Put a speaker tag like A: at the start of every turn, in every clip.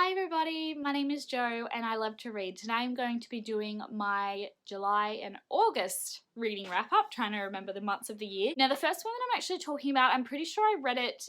A: Hi everybody, my name is Jo and I love to read. Today I'm going to be doing my July and August reading wrap up, trying to remember the months of the year. Now the first one that I'm actually talking about, I'm pretty sure I read it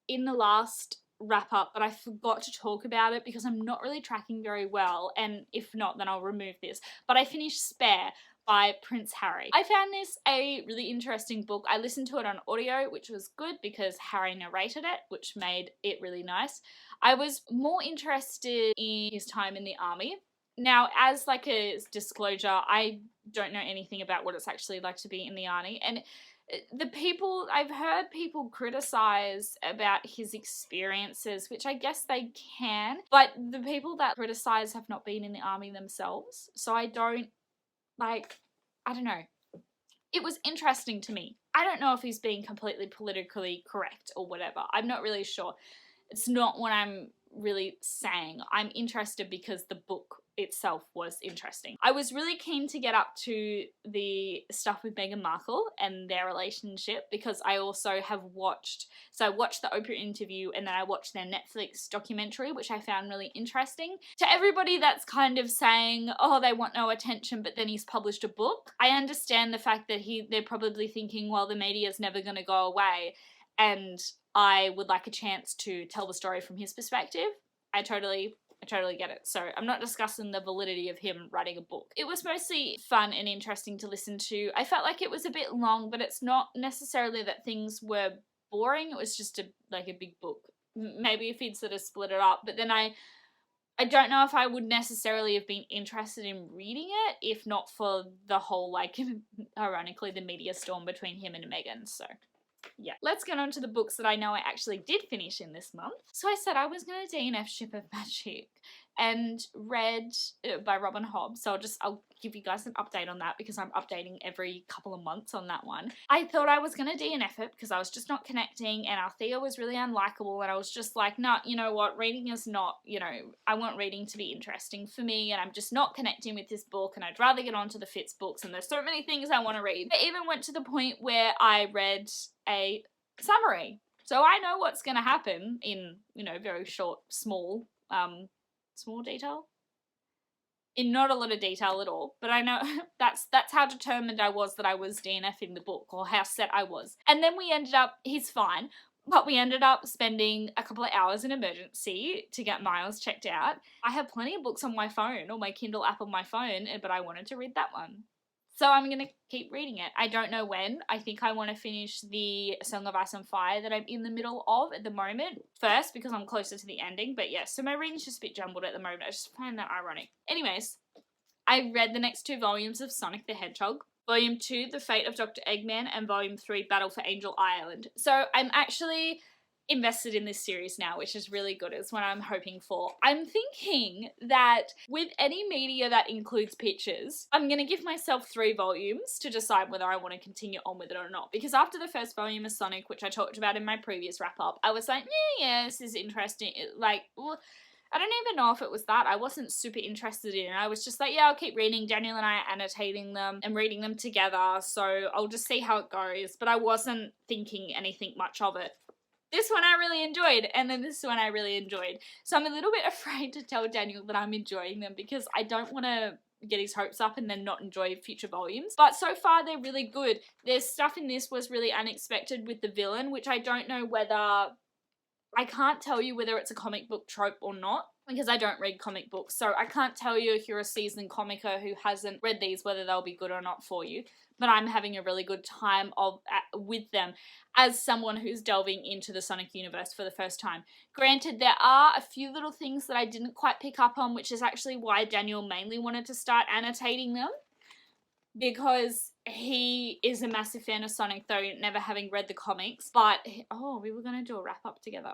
A: in the last wrap up, but I forgot to talk about it because I'm not really tracking very well, and if not then I'll remove this. But I finished Spare by Prince Harry. I found this a really interesting book. I listened to it on audio, which was good because Harry narrated it, which made it really nice. I was more interested in his time in the army. Now, as like a disclosure, I don't know anything about what it's actually like to be in the army, and I've heard people criticize about his experiences, which I guess they can, but the people that criticize have not been in the army themselves, so I don't know. It was interesting to me. I don't know if he's being completely politically correct or whatever. I'm not really sure. It's not what I'm really saying. I'm interested because the book itself was interesting. I was really keen to get up to the stuff with Meghan Markle and their relationship because I also have watched the Oprah interview and then I watched their Netflix documentary, which I found really interesting. To everybody that's kind of saying, oh, they want no attention, but then he's published a book, I understand the fact that they're probably thinking, well, the media's never going to go away, and I would like a chance to tell the story from his perspective. I totally get it. So I'm not discussing the validity of him writing a book. It was mostly fun and interesting to listen to. I felt like it was a bit long, but it's not necessarily that things were boring. It was just a big book. Maybe if he'd sort of split it up, but then I don't know if I would necessarily have been interested in reading it if not for the whole, ironically, the media storm between him and Meghan. So yeah, let's get on to the books that I know I actually did finish in this month. So I said I was going to DNF Ship of Magic and read by Robin Hobb. So I'll give you guys an update on that because I'm updating every couple of months on that one. I thought I was going to DNF it because I was just not connecting and Althea was really unlikable, and I was just like, nah, you know what, reading is not, I want reading to be interesting for me and I'm just not connecting with this book and I'd rather get on to the Fitz books and there's so many things I want to read. I even went to the point where I read a summary. So I know what's going to happen in, very short, small detail. In not a lot of detail at all, but I know that's how determined I was that I was DNFing the book, or how set I was. And then he's fine, but we ended up spending a couple of hours in emergency to get Miles checked out. I have plenty of books on my phone, or my Kindle app on my phone, but I wanted to read that one. So I'm going to keep reading it. I don't know when. I think I want to finish the Song of Ice and Fire that I'm in the middle of at the moment first because I'm closer to the ending. But yeah, so my reading's just a bit jumbled at the moment. I just find that ironic. Anyways, I read the next 2 volumes of Sonic the Hedgehog. Volume 2, The Fate of Dr. Eggman, and Volume 3, Battle for Angel Island. So I'm actually invested in this series now, which is really good. It's what I'm hoping for. I'm thinking that with any media that includes pictures, I'm going to give myself 3 volumes to decide whether I want to continue on with it or not. Because after the first volume of Sonic, which I talked about in my previous wrap-up, I was like, yeah, this is interesting. I don't even know if it was that. I wasn't super interested in it. I was just like, yeah, I'll keep reading. Daniel and I are annotating them and reading them together, so I'll just see how it goes. But I wasn't thinking anything much of it. This one I really enjoyed, and then this one I really enjoyed. So I'm a little bit afraid to tell Daniel that I'm enjoying them because I don't want to get his hopes up and then not enjoy future volumes. But so far they're really good. There's stuff in this was really unexpected with the villain, which I don't know whether... I can't tell you whether it's a comic book trope or not because I don't read comic books. So I can't tell you if you're a seasoned comicer who hasn't read these whether they'll be good or not for you. But I'm having a really good time with them as someone who's delving into the Sonic universe for the first time. Granted, there are a few little things that I didn't quite pick up on, which is actually why Daniel mainly wanted to start annotating them. Because he is a massive fan of Sonic, though never having read the comics. But, we were going to do a wrap-up together.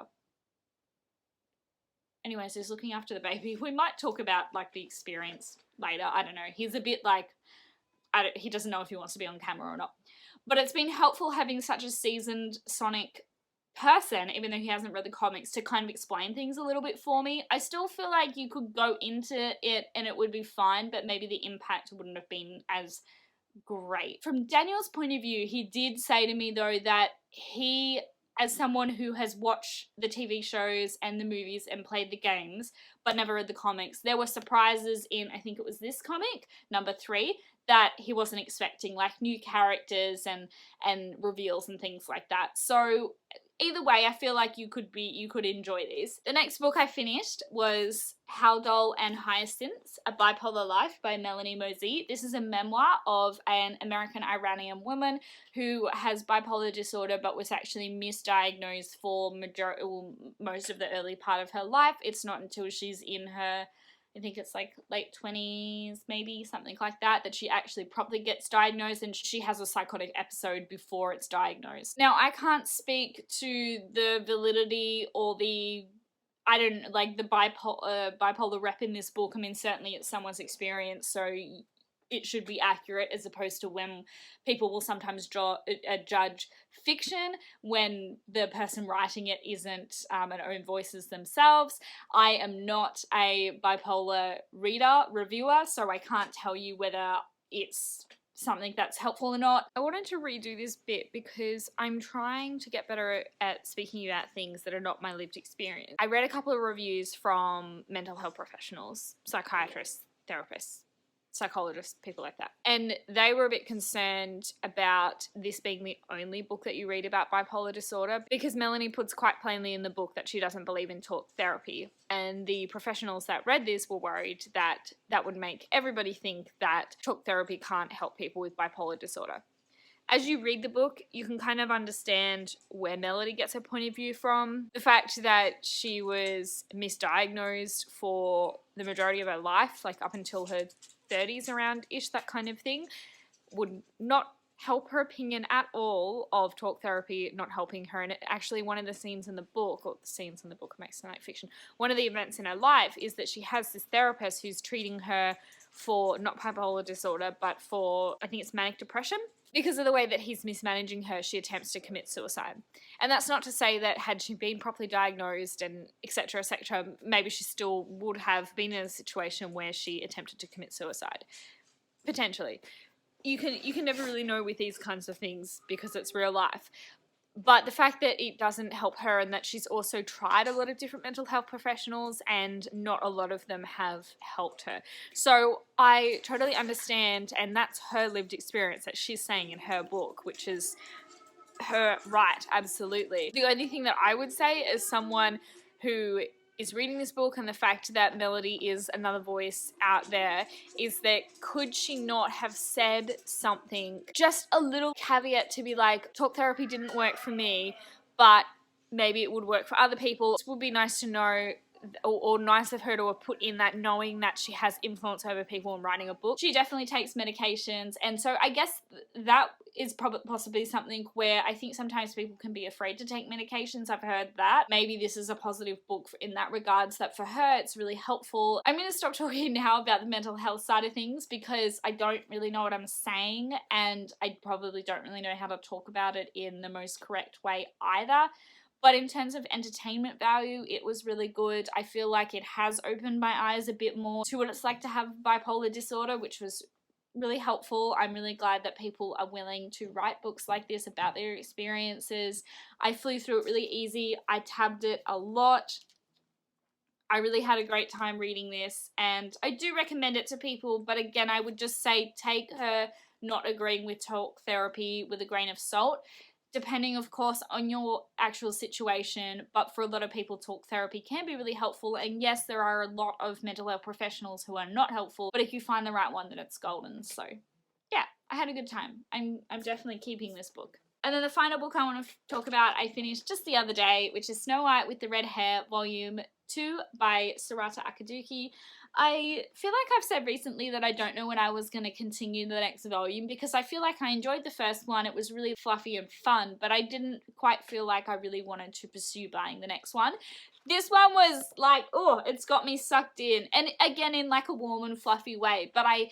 A: Anyways, he's looking after the baby. We might talk about, the experience later. I don't know. He's a bit he doesn't know if he wants to be on camera or not. But it's been helpful having such a seasoned Sonic person, even though he hasn't read the comics, to kind of explain things a little bit for me. I still feel like you could go into it and it would be fine, but maybe the impact wouldn't have been as great. From Daniel's point of view, he did say to me though that he as someone who has watched the TV shows and the movies and played the games, but never read the comics, there were surprises in, I think it was this comic, number 3, that he wasn't expecting, like new characters and reveals and things like that. So either way, I feel like you could enjoy this. The next book I finished was Haldol and Hyacinths, A Bipolar Life by Melanie Mosey. This is a memoir of an American Iranian woman who has bipolar disorder but was actually misdiagnosed for most of the early part of her life. It's not until she's in her, I think it's like late 20s, maybe, something like that, that she actually properly gets diagnosed, and she has a psychotic episode before it's diagnosed. Now, I can't speak to the validity or the bipolar rep in this book. I mean, certainly it's someone's experience, so it should be accurate, as opposed to when people will sometimes judge fiction when the person writing it isn't an own voices themselves. I am not a bipolar reviewer, so I can't tell you whether it's something that's helpful or not. I wanted to redo this bit because I'm trying to get better at speaking about things that are not my lived experience. I read a couple of reviews from mental health professionals, psychiatrists, therapists, psychologists, people like that. And they were a bit concerned about this being the only book that you read about bipolar disorder, because Melanie puts quite plainly in the book that she doesn't believe in talk therapy. And the professionals that read this were worried that that would make everybody think that talk therapy can't help people with bipolar disorder. As you read the book, you can kind of understand where Melody gets her point of view from. The fact that she was misdiagnosed for the majority of her life, like up until her 30s around-ish, that kind of thing, would not help her opinion at all of talk therapy not helping her. And it actually, one of the scenes in the book, or the scenes in the book makes it like fiction, one of the events in her life is that she has this therapist who's treating her for not bipolar disorder, but for, I think it's manic depression. Because of the way that he's mismanaging her, she attempts to commit suicide. And that's not to say that had she been properly diagnosed and etc., maybe she still would have been in a situation where she attempted to commit suicide. Potentially. You can never really know with these kinds of things because it's real life. But the fact that it doesn't help her, and that she's also tried a lot of different mental health professionals and not a lot of them have helped her. So I totally understand, and that's her lived experience that she's saying in her book, which is her right, absolutely. The only thing that I would say as someone who is reading this book, and the fact that Melody is another voice out there, is that could she not have said something, just a little caveat to be like, talk therapy didn't work for me, but maybe it would work for other people. It would be nice to know, or nice of her to have put in that, knowing that she has influence over people in writing a book. She definitely takes medications, and so I guess that is possibly something where I think sometimes people can be afraid to take medications. I've heard that. Maybe this is a positive book in that regards, that for her it's really helpful. I'm going to stop talking now about the mental health side of things because I don't really know what I'm saying, and I probably don't really know how to talk about it in the most correct way either. But in terms of entertainment value, it was really good. I feel like it has opened my eyes a bit more to what it's like to have bipolar disorder, which was really helpful. I'm really glad that people are willing to write books like this about their experiences. I flew through it really easy. I tabbed it a lot. I really had a great time reading this, and I do recommend it to people, but again, I would just say take her not agreeing with talk therapy with a grain of salt. Depending, of course, on your actual situation, but for a lot of people, talk therapy can be really helpful. And yes, there are a lot of mental health professionals who are not helpful, but if you find the right one, then it's golden. So yeah, I had a good time. I'm definitely keeping this book. And then the final book I want to talk about, I finished just the other day, which is Snow White with the Red Hair, Volume 2 by Sarata Akaduki. I feel like I've said recently that I don't know when I was going to continue the next volume, because I feel like I enjoyed the first one. It was really fluffy and fun, but I didn't quite feel like I really wanted to pursue buying the next one. This one was like, oh, it's got me sucked in. And again, in like a warm and fluffy way, but I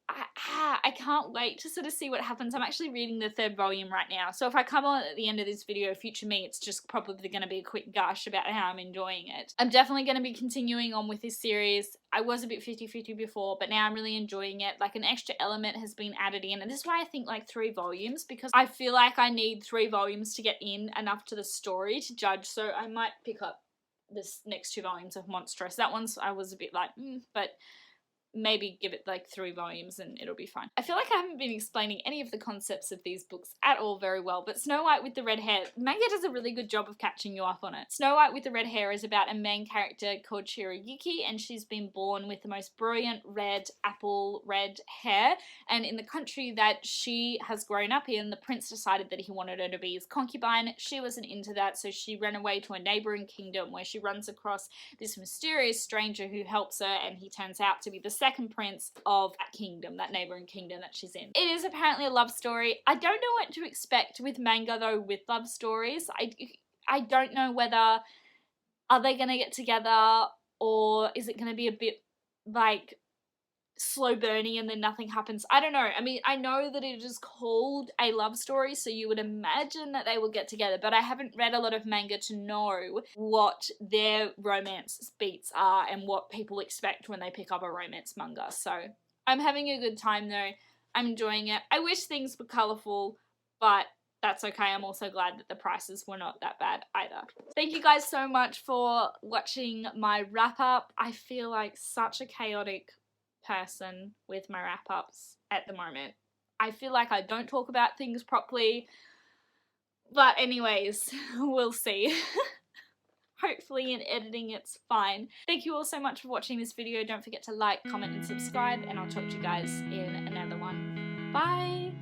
A: I can't wait to sort of see what happens. I'm actually reading the 3rd volume right now, so if I come on at the end of this video, future me, it's just probably going to be a quick gush about how I'm enjoying it. I'm definitely going to be continuing on with this series. I was a bit 50-50 before, but now I'm really enjoying it. Like, an extra element has been added in, and this is why I think like 3 volumes, because I feel like I need 3 volumes to get in enough to the story to judge, so I might pick up this next 2 volumes of Monstrous. That one's, I was a bit like, but maybe give it like 3 volumes and it'll be fine. I feel like I haven't been explaining any of the concepts of these books at all very well, but Snow White with the Red Hair, manga does a really good job of catching you up on it. Snow White with the Red Hair is about a main character called Shirayuki, and she's been born with the most brilliant red, apple red hair, and in the country that she has grown up in, the prince decided that he wanted her to be his concubine. She wasn't into that, so she ran away to a neighbouring kingdom where she runs across this mysterious stranger who helps her, and he turns out to be the second prince of that kingdom, that neighbouring kingdom that she's in. It is apparently a love story. I don't know what to expect with manga though with love stories. I don't know whether, are they going to get together, or is it going to be a bit like slow burning and then nothing happens? I don't know. I mean, I know that it is called a love story, so you would imagine that they will get together, but I haven't read a lot of manga to know what their romance beats are and what people expect when they pick up a romance manga. So I'm having a good time though. I'm enjoying it. I wish things were colourful, but that's okay. I'm also glad that the prices were not that bad either. Thank you guys so much for watching my wrap up. I feel like such a chaotic person with my wrap-ups at the moment. I feel like I don't talk about things properly, but anyways, we'll see. Hopefully in editing it's fine. Thank you all so much for watching this video. Don't forget to like, comment and subscribe, and I'll talk to you guys in another one. Bye!